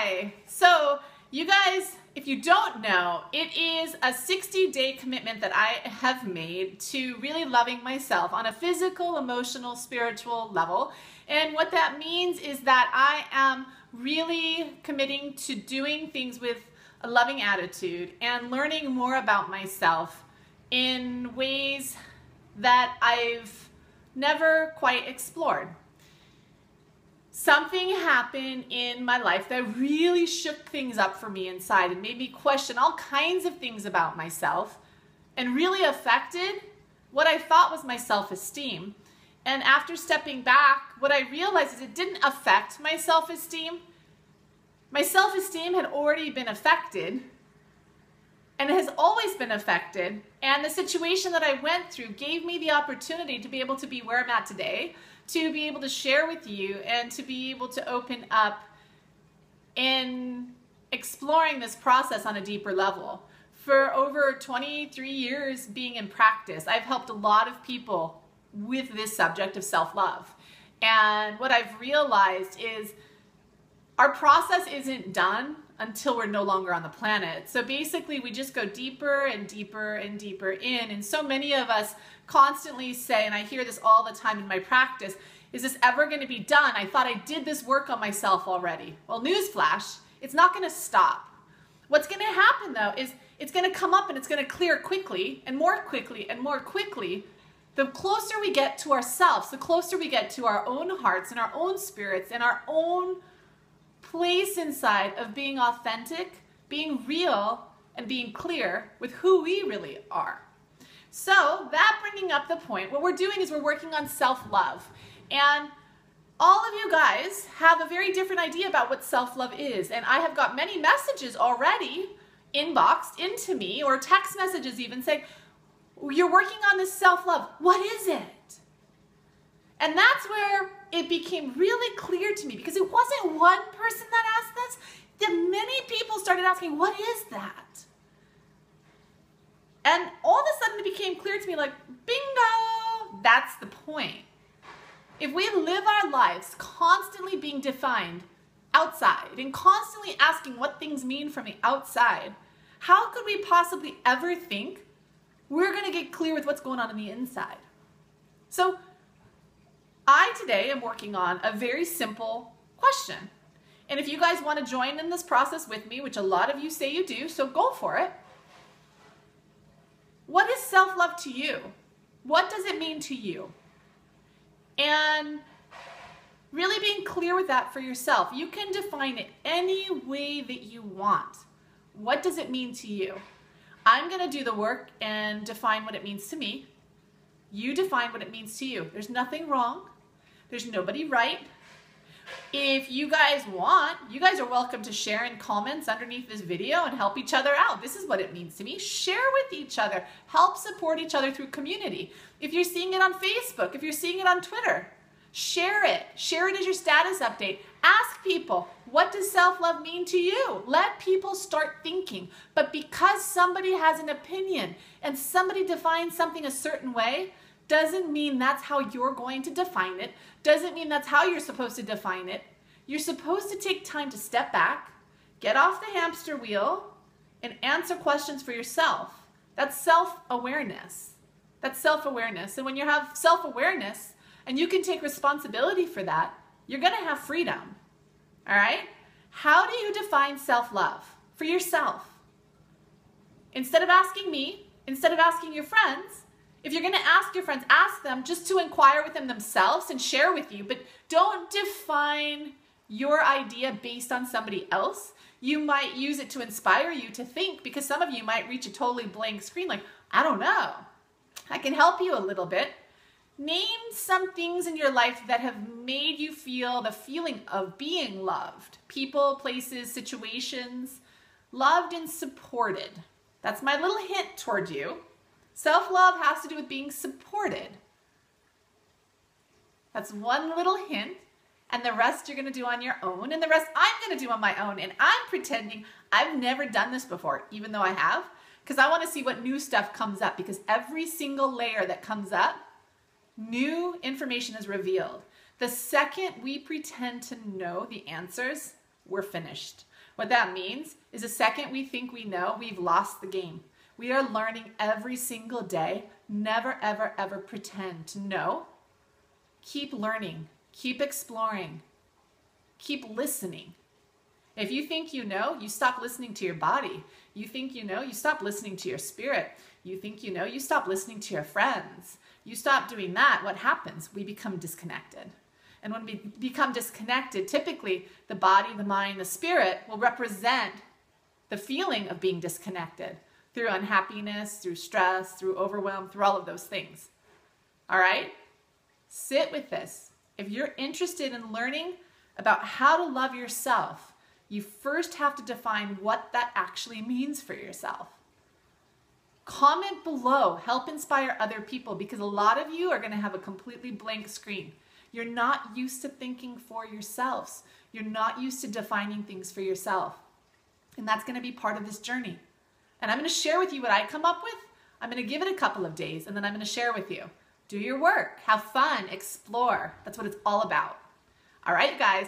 Hi. So you guys, if you don't know, it is a 60-day commitment that I have made to really loving myself on a physical, emotional, spiritual level. And what that means is that I am really committing to doing things with a loving attitude and learning more about myself in ways that I've never quite explored. Something happened in my life that really shook things up for me inside and made me question all kinds of things about myself and really affected what I thought was my self-esteem. And after stepping back, what I realized is it didn't affect my self-esteem. My self-esteem had already been affected, and it has always been affected. And the situation that I went through gave me the opportunity to be able to be where I'm at today, to be able to share with you, and to be able to open up in exploring this process on a deeper level. For over 23 years being in practice, I've helped a lot of people with this subject of self-love. And what I've realized is our process isn't done until we're no longer on the planet. So basically we just go deeper and deeper and deeper in. And so many of us constantly say, and I hear this all the time in my practice, is this ever going to be done? I thought I did this work on myself already. Well, newsflash, it's not going to stop. What's going to happen though is it's going to come up and it's going to clear quickly and more quickly and more quickly. The closer we get to ourselves, the closer we get to our own hearts and our own spirits and our own place inside of being authentic, being real, and being clear with who we really are. So that bringing up the point, what we're doing is we're working on self-love. And all of you guys have a very different idea about what self-love is. And I have got many messages already inboxed into me, or text messages even saying, you're working on this self-love. What is it? And that's where it became really clear to me, because it wasn't one person that asked this. That many people started asking, what is that? And all of a sudden it became clear to me, like, bingo, that's the point. If we live our lives constantly being defined outside and constantly asking what things mean from the outside, how could we possibly ever think we're going to get clear with what's going on the inside? So I today am working on a very simple question. And if you guys want to join in this process with me, which a lot of you say you do, so go for it. What is self-love to you? What does it mean to you? And really being clear with that for yourself. You can define it any way that you want. What does it mean to you? I'm going to do the work and define what it means to me. You define what it means to you. There's nothing wrong. There's nobody right. If you guys want, you guys are welcome to share in comments underneath this video and help each other out. This is what it means to me. Share with each other. Help support each other through community. If you're seeing it on Facebook, if you're seeing it on Twitter, share it. Share it as your status update. Ask people, what does self-love mean to you? Let people start thinking. But because somebody has an opinion and somebody defines something a certain way, doesn't mean that's how you're going to define it. Doesn't mean that's how you're supposed to define it. You're supposed to take time to step back, get off the hamster wheel, and answer questions for yourself. That's self-awareness. That's self-awareness. And when you have self-awareness and you can take responsibility for that, you're going to have freedom. All right? How do you define self-love for yourself? Instead of asking me, instead of asking your friends, if you're going to ask your friends, ask them just to inquire with them themselves and share with you, but don't define your idea based on somebody else. You might use it to inspire you to think, because some of you might reach a totally blank screen like, I don't know. I can help you a little bit. Name some things in your life that have made you feel the feeling of being loved. People, places, situations, loved and supported. That's my little hint toward you. Self-love has to do with being supported. That's one little hint, and the rest you're going to do on your own, and the rest I'm going to do on my own. And I'm pretending I've never done this before, even though I have, because I want to see what new stuff comes up, because every single layer that comes up, new information is revealed. The second we pretend to know the answers, we're finished. What that means is the second we think we know, we've lost the game. We are learning every single day. Never, ever, ever pretend to know. Keep learning. Keep exploring. Keep listening. If you think you know, you stop listening to your body. You think you know, you stop listening to your spirit. You think you know, you stop listening to your friends. You stop doing that, what happens? We become disconnected. And when we become disconnected, typically the body, the mind, the spirit will represent the feeling of being disconnected through unhappiness, through stress, through overwhelm, through all of those things. All right? Sit with this. If you're interested in learning about how to love yourself, you first have to define what that actually means for yourself. Comment below, help inspire other people, because a lot of you are going to have a completely blank screen. You're not used to thinking for yourselves. You're not used to defining things for yourself. And that's going to be part of this journey. And I'm going to share with you what I come up with. I'm going to give it a couple of days, and then I'm going to share with you. Do your work, have fun, explore. That's what it's all about. All right, guys.